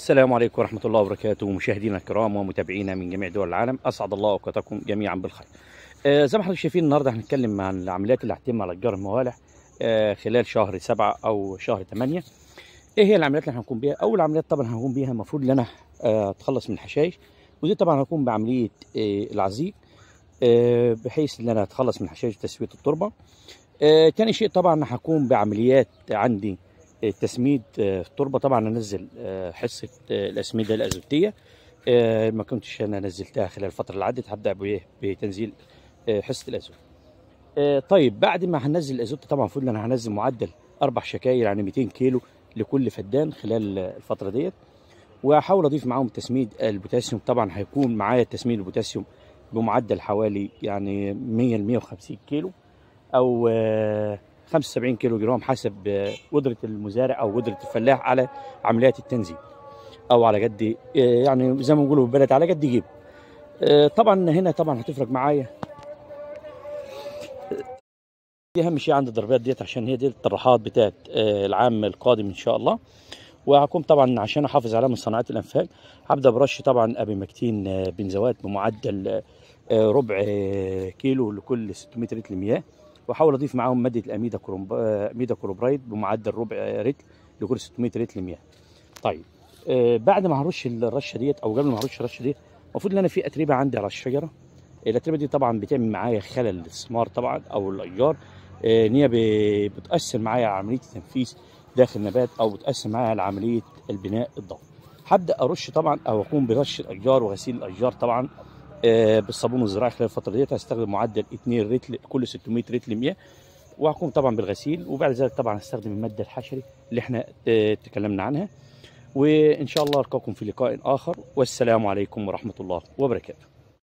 السلام عليكم ورحمة الله وبركاته، مشاهدينا الكرام ومتابعينا من جميع دول العالم، أسعد الله أوقاتكم جميعا بالخير. زي ما حضرتك شايفين النهارده هنتكلم عن العمليات اللي هتتم على أشجار الموالح خلال شهر 7 أو شهر 8. إيه هي العمليات اللي هنقوم بيها؟ أول عمليات طبعا هنقوم بيها المفروض إن أنا أتخلص من الحشائش، ودي طبعا هقوم بعملية العزيق بحيث إن أنا أتخلص من حشائش تسوية التربة. تاني شيء طبعا هقوم بعمليات عندي تسميد التربه. طبعا انزل حصه الاسمده الازوتيه، ما كنتش انا نزلتها خلال الفتره اللي عدت، هبدا بتنزيل حصه الازوت. طيب بعد ما هنزل الازوت طبعا المفروض ان انا هنزل معدل 4 شكاير يعني 200 كيلو لكل فدان خلال الفتره ديت، واحاول اضيف معاهم تسميد البوتاسيوم. طبعا هيكون معايا تسميد البوتاسيوم بمعدل حوالي يعني 100 ل 150 كيلو او 75 كيلو جرام حسب قدرة المزارع أو قدرة الفلاح على عمليات التنزيل، أو على قد يعني زي ما بنقولوا بالبلد على قد يجيب. طبعا هنا طبعا هتفرق معايا دي أهم شيء عند الضربات ديت، عشان هي دي الطروحات بتاعت العام القادم إن شاء الله. وهكون طبعا عشان أحافظ عليها من صناعات الأنفاق هبدأ برش طبعا أبيمكتين بنزوات بمعدل ربع كيلو لكل 600 لتر مياه، واحاول اضيف معاهم ماده اميدا كلوبرايد بمعدل ربع رتل لكل 600 لتر مياه. طيب بعد ما هرش الرشه ديت او قبل ما هرش الرشه ديت المفروض ان انا في اتربه عندي على الشجره. الاتربه دي طبعا بتعمل معايا خلل الثمار طبعا او الاشجار، ان هي بتاثر معايا على عمليه التنفيذ داخل النبات، او بتاثر معايا على عمليه البناء الضوئي. هبدا ارش طبعا او اقوم برش الاشجار وغسيل الاشجار طبعا بالصابون الزراعي. خلال الفتره ديت هستخدم معدل 2 رتل كل 600 رتل مياه، وهقوم طبعا بالغسيل. وبعد ذلك طبعا هستخدم الماده الحشري اللي احنا تكلمنا عنها. وان شاء الله القاكم في لقاء اخر، والسلام عليكم ورحمه الله وبركاته.